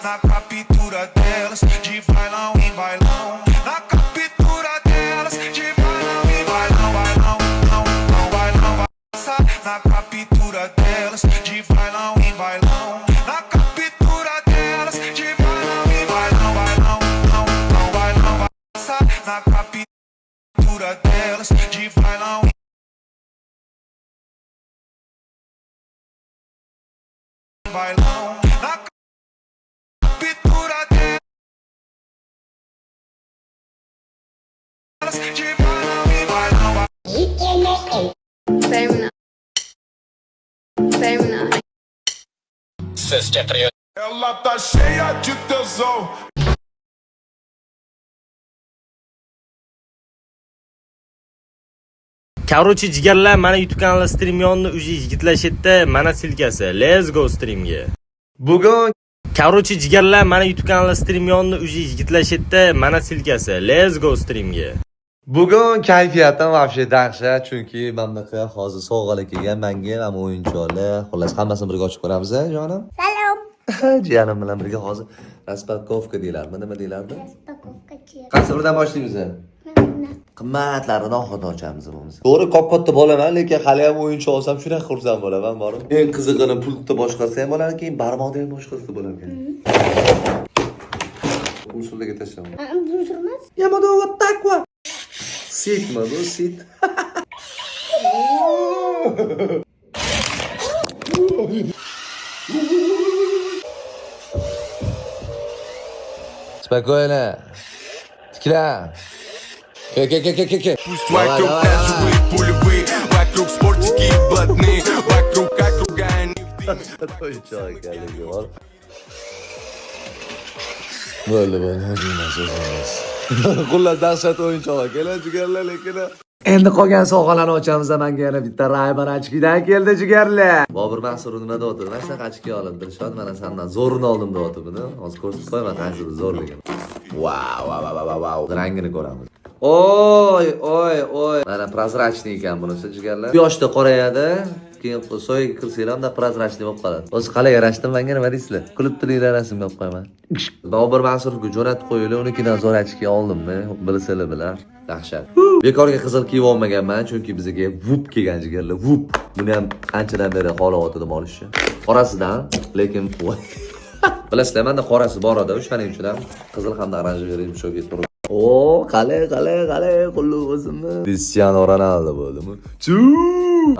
na captura delas, de bailão em bailão. Na captura delas, de bailão em bailão, bailão, não, não, bailão, vai passar. Na captura delas, de bailão em bailão. Na captura delas, de bailão em bailão, bailão, não, não, bailão, vai passar. Na captura delas, de bailão em bailão. Na captura delas, de bailão em bailão. Terminar. Terminar. Ela tá cheia de tesão. Короче, jigarlar, mana YouTube kanali stream yonida уже yigitlashetda, mana silkasi. Let's go streamga. Bugun Короче, jigarlar, mana YouTube kanali stream yonida уже yigitlashetda, mana silkasi. Let's go streamga. bugun kayfiyatim вообще dahshat, chunki mamlakat hozir sovg'alar kelgan menga va o'yinchoqlar. Xullas, hammasini birga ochib ko'ramiz, jonim. Salom. Jiyanim bilan birga hozir raspakovka deylarmi, nima deylardi? Raspakowka. Qaysi biridan boshlaymiz? Qimmatlarini oxirida ochamiz bo'lmasa. To'g'ri, katta bo'laman, lekin hali ham o'yinchoq olsam shunday xursand bo'laman, borib. Eng qizig'ini pultda boshqasi ham bo'lar ekan, barmoqda ham boshqasi bo'lar ekan. Usulga tashlaman. Buzurmas. Ya modo вот так вот. Ситма, ну сит. Спокойно. Tikla. Ke. Вокруг кэшевые, пулевые, вокруг спортики, блатные, вокруг они в дыме. To'ychoq ekanligi bor. Bo'ldi. Xullas dahshat o'yinchoq ekan, jigarlar, lekin endi qolgan sovg'alarni ochamiz. Menga yana bitta Ray-Ban ochkidan keldi, jigarlar. Bobur Mansur nima deyapti? Mana shunaqa ochki olib, Dilshod, mana sendan zo'rini oldim deyapti buni. Hozir ko'rsatib qo'yaman qaysida zo'r degan. Wow. Rangini ko'ramiz. Oy. Mana prozrachniy ekan bunisi, jigarlar. Quyoshda qorayadi, keyin soyga kirsanglar ham prozrachniy bo'lib qoladi. O'zi qalay yarashdi menga, nima deysizlar? Kulib turinglar, rasmga olib qo'yaman. Bobur Mansurga jo'natib qo'yinglar, unikidan zo'r ochki oldimmi? Bilsanglar bilar. Dahshat. Bekorga qizil kiyib olmaganman, chunki bizga vup kelgan jigarlar. Vup. Buni ham anchadan beri xohlayotgandim olishni. Qorasidan, lekin bilasizlar, menda qorasi bor edi, o'shaning uchun ham qizil hamda oranjiy rang sho'ga turib. Qalay, qulluq o'zimni. Cristiano Ronaldo bo'ldimi?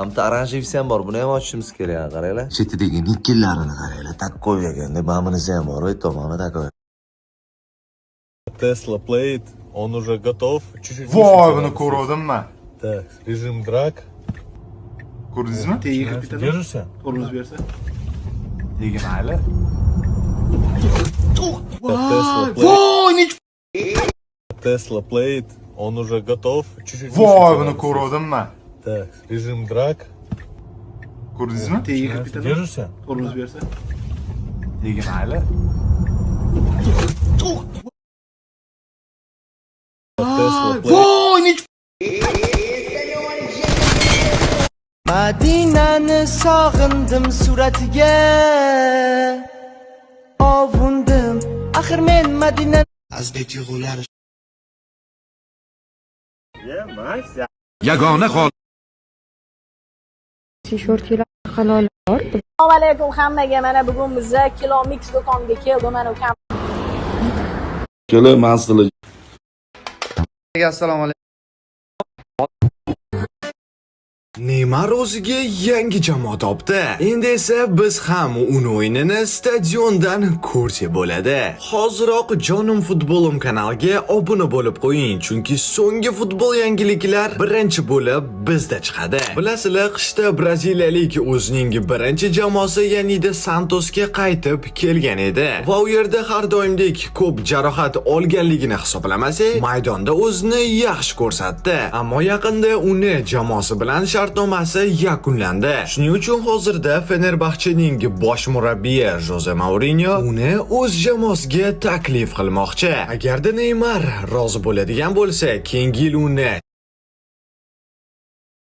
Hamda oranjiysi ham bor, buni ham ochishimiz kerak, qaranglar. Chetidagi nikkellarini qaranglar, takkoy ekanda, ba'minisi ham bor, tomoni takkoy. Tesla Plate, он уже готов. Чуть-чуть. Voy, buni ko'rdimmi? Так, режим драк. Ko'rdingizmi? Держишься? Qo'lingiz bersa. Tegin mayli. Tesla Plate, он уже готов. Чуть-чуть. Voy, buni ko'rdimmi? Так, режим драк. Ko'rdingizmi? Держишься? Qo'lingiz bersa. Tegin mayli. Tesla Plate. Madinani sog'indim suratiga ovundim axir men Madina azbek tuyg'ulari Yagona xol. Shortlar halol bor. Assalomu alaykum hammaga. Mana bugun bizga Kilo Mix do'koniga keldim. Mana ukam. Kilo mansili. Assalomu alaykum. Neymar o'ziga yangi jamoa topdi. Endi esa biz ham uni o'yinini stadiondan ko'rsak bo'ladi. Hoziroq Jonim Futbolim kanaliga obuna bo'lib qo'ying, chunki so'nggi futbol yangiliklar birinchi bo'lib bizda chiqadi. Bilasizlar, qishda braziliyalik o'zining birinchi jamoasi Yanida Santosga qaytib kelgan edi. Va u yerda har doimdek ko'p jarohat olganligini hisoblamasak, maydonda o'zini yaxshi ko'rsatdi. Ammo yaqinda uni jamoasi bilan shartnomasi yakunlandi. Shuning uchun hozirda Fenerbahchening bosh murabbiyi Jose Mourinho uni o'z jamoasiga taklif qilmoqchi. Agarda Neymar rozi bo'ladigan bo'lsa, keyingi yil uni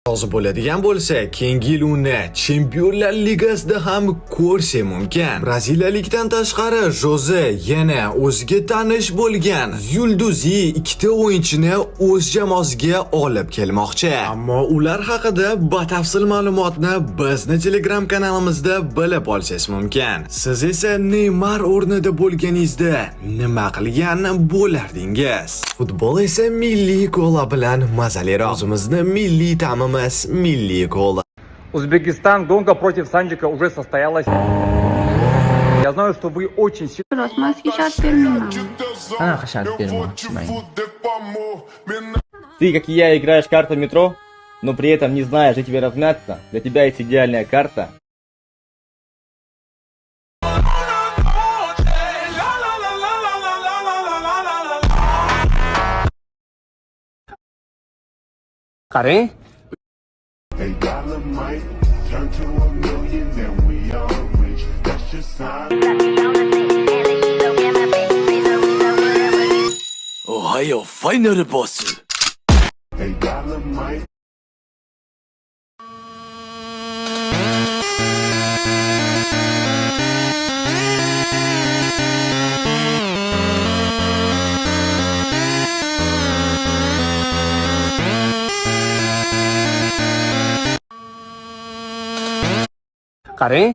Rozi bo'ladigan bo'lsa, keyingi yil uni Chempionlar Ligasida ham ko'rish mumkin. Braziliyalikdan tashqari Jose yana o'ziga tanish bo'lgan yulduzi ikkita o'yinchini o'z jamoasiga olib kelmoqchi. Ammo ular haqida batafsil ma'lumotni bizni Telegram kanalimizda bilib olsangiz mumkin. Siz esa Neymar o'rnida bo'lganingizda nima qilgan bo'lardingiz? Futbol esa milliy kola bilan mazaliroq. O'zimizni milliy ta'mimiz milliy kola. Узбекистан, гонка против Санджика уже состоялась. Я знаю, что вы очень сильно... Ты, как и я, играешь карту метро, но при этом не знаешь, где тебе размяться. Для тебя есть идеальная карта. Qarang, Ohio final boss. qarang.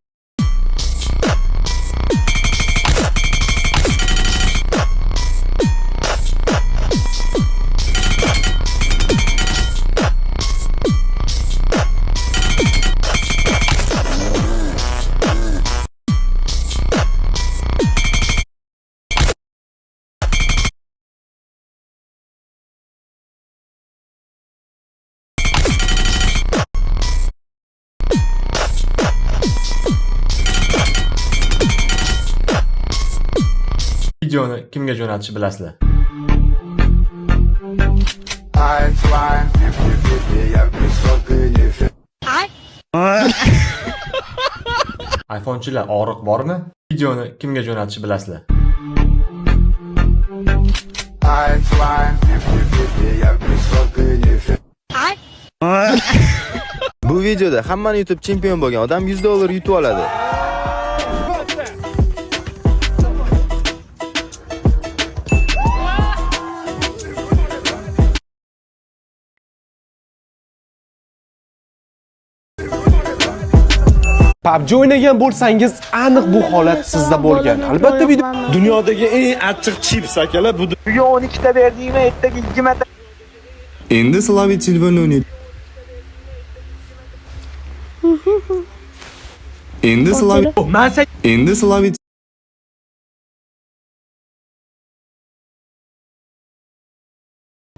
Videoni kimga jo'natishni bilasizlar? iPhone'chilar og'riq bormi? Videoni kimga jo'natishni bilasizlar? Bu videoda hammani yutib chempion bo'lgan odam $100 yutib oladi. PUBG o'ynagan bo'lsangiz, aniq bu holat sizda bo'lgan. Albatta video dunyodagi eng achchiq chips akalar bu. Buga 12 ta berdingmi, ertaga 20 ta. Endi Slavic Silvani o'ynaydi. Endi Slavic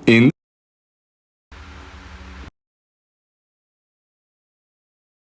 Endi